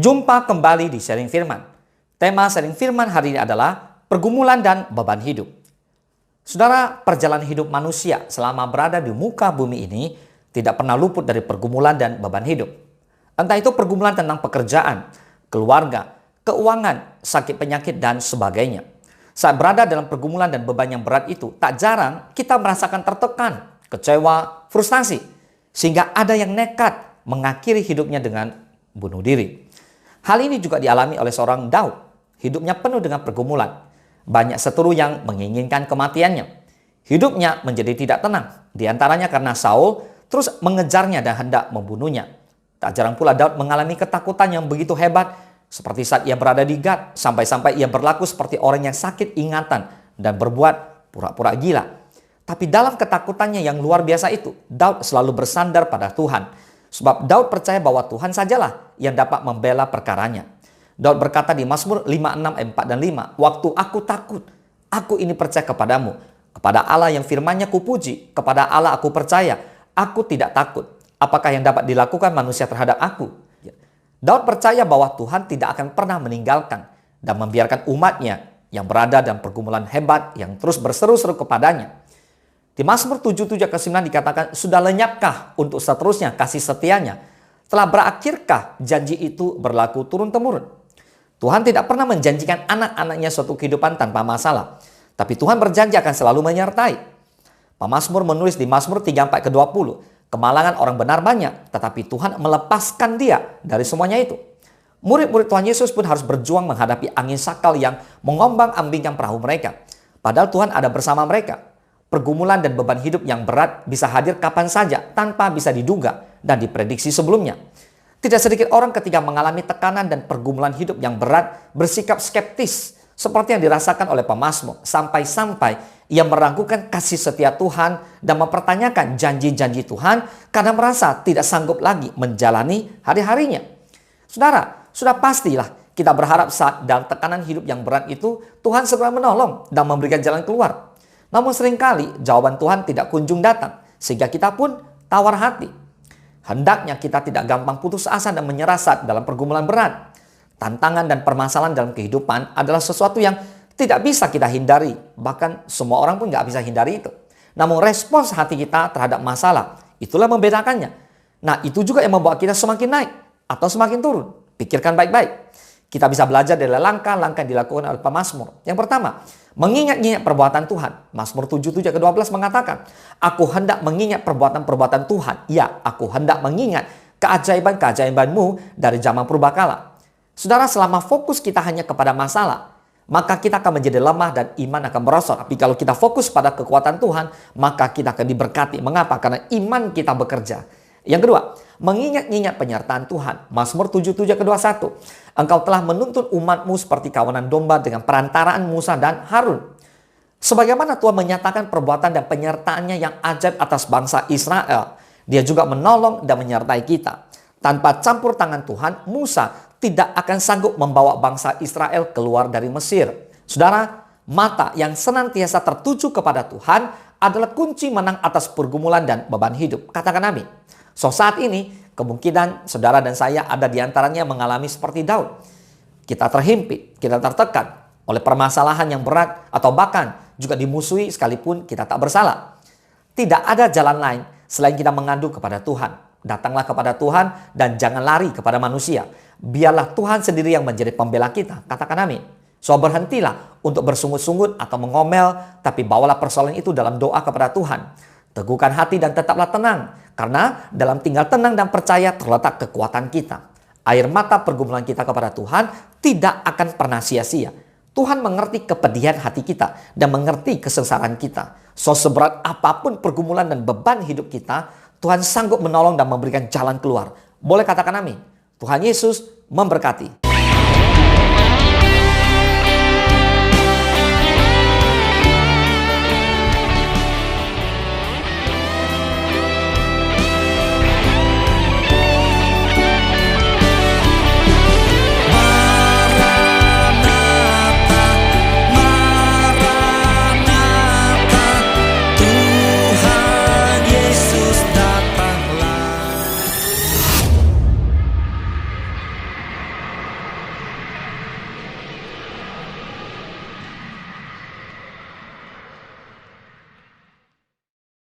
Jumpa kembali di Sharing Firman. Tema Sharing Firman hari ini adalah pergumulan dan beban hidup. Saudara, perjalanan hidup manusia selama berada di muka bumi ini tidak pernah luput dari pergumulan dan beban hidup. Entah itu pergumulan tentang pekerjaan, keluarga, keuangan, sakit penyakit, dan sebagainya. Saat berada dalam pergumulan dan beban yang berat itu, tak jarang kita merasakan tertekan, kecewa, frustasi, sehingga ada yang nekat mengakhiri hidupnya dengan bunuh diri. Hal ini juga dialami oleh seorang Daud. Hidupnya penuh dengan pergumulan. Banyak seteru yang menginginkan kematiannya. Hidupnya menjadi tidak tenang. Di antaranya karena Saul terus mengejarnya dan hendak membunuhnya. Tak jarang pula Daud mengalami ketakutan yang begitu hebat, seperti saat ia berada di Gad, sampai-sampai ia berlaku seperti orang yang sakit ingatan dan berbuat pura-pura gila. Tapi dalam ketakutannya yang luar biasa itu, Daud selalu bersandar pada Tuhan. Sebab Daud percaya bahwa Tuhan sajalah yang dapat membela perkaranya. Daud berkata di Mazmur 56 ayat 4 dan 5, "Waktu aku takut, aku ini percaya kepadamu. Kepada Allah yang firman-Nya kupuji, kepada Allah aku percaya, aku tidak takut. Apakah yang dapat dilakukan manusia terhadap aku?" Daud percaya bahwa Tuhan tidak akan pernah meninggalkan dan membiarkan umatnya yang berada dalam pergumulan hebat yang terus berseru-seru kepadanya. Di Mazmur 77:9 dikatakan, "Sudah lenyapkah untuk seterusnya kasih setianya? Telah berakhirkah janji itu berlaku turun-temurun?" Tuhan tidak pernah menjanjikan anak-anaknya suatu kehidupan tanpa masalah. Tapi Tuhan berjanji akan selalu menyertai. Pemazmur menulis di Mazmur 34:20, "Kemalangan orang benar banyak, tetapi Tuhan melepaskan dia dari semuanya itu." Murid-murid Tuhan Yesus pun harus berjuang menghadapi angin sakal yang mengombang-ambingkan perahu mereka. Padahal Tuhan ada bersama mereka. Pergumulan dan beban hidup yang berat bisa hadir kapan saja tanpa bisa diduga dan diprediksi sebelumnya. Tidak sedikit orang ketika mengalami tekanan dan pergumulan hidup yang berat bersikap skeptis seperti yang dirasakan oleh pemazmur, sampai-sampai ia meragukan kasih setia Tuhan dan mempertanyakan janji-janji Tuhan karena merasa tidak sanggup lagi menjalani hari-harinya. Saudara, sudah pastilah kita berharap saat dalam tekanan hidup yang berat itu Tuhan segera menolong dan memberikan jalan keluar. Namun seringkali jawaban Tuhan tidak kunjung datang, sehingga kita pun tawar hati. Hendaknya kita tidak gampang putus asa dan menyerah saat dalam pergumulan berat. Tantangan dan permasalahan dalam kehidupan adalah sesuatu yang tidak bisa kita hindari. Bahkan semua orang pun nggak bisa hindari itu. Namun respons hati kita terhadap masalah, itulah membedakannya. Nah, itu juga yang membuat kita semakin naik atau semakin turun. Pikirkan baik-baik. Kita bisa belajar dari langkah-langkah yang dilakukan oleh pemazmur. Yang pertama, mengingat-ingat perbuatan Tuhan. Mazmur 77:12 mengatakan, "Aku hendak mengingat perbuatan-perbuatan Tuhan. Ya, aku hendak mengingat keajaiban-keajaiban-Mu dari zaman purbakala." Saudara, selama fokus kita hanya kepada masalah, maka kita akan menjadi lemah dan iman akan merosot. Tapi kalau kita fokus pada kekuatan Tuhan, maka kita akan diberkati. Mengapa? Karena iman kita bekerja. Yang kedua, mengingat-ingat penyertaan Tuhan. Mazmur 77:21. "Engkau telah menuntun umat-Mu seperti kawanan domba dengan perantaraan Musa dan Harun." Sebagaimana Tuhan menyatakan perbuatan dan penyertaannya yang ajaib atas bangsa Israel, Dia juga menolong dan menyertai kita. Tanpa campur tangan Tuhan, Musa tidak akan sanggup membawa bangsa Israel keluar dari Mesir. Saudara, mata yang senantiasa tertuju kepada Tuhan adalah kunci menang atas pergumulan dan beban hidup. Katakan amin. So, saat ini kemungkinan saudara dan saya ada di antaranya mengalami seperti Daud. Kita terhimpit, kita tertekan oleh permasalahan yang berat atau bahkan juga dimusuhi sekalipun kita tak bersalah. Tidak ada jalan lain selain kita mengadu kepada Tuhan. Datanglah kepada Tuhan dan jangan lari kepada manusia. Biarlah Tuhan sendiri yang menjadi pembela kita. Katakan amin. So, berhentilah untuk bersungut-sungut atau mengomel, tapi bawalah persoalan itu dalam doa kepada Tuhan. Teguhkan hati dan tetaplah tenang, karena dalam tinggal tenang dan percaya terletak kekuatan kita. Air mata pergumulan kita kepada Tuhan tidak akan pernah sia-sia. Tuhan mengerti kepedihan hati kita dan mengerti kesengsaraan kita. So, seberat apapun pergumulan dan beban hidup kita, Tuhan sanggup menolong dan memberikan jalan keluar. Boleh katakan amin. Tuhan Yesus memberkati.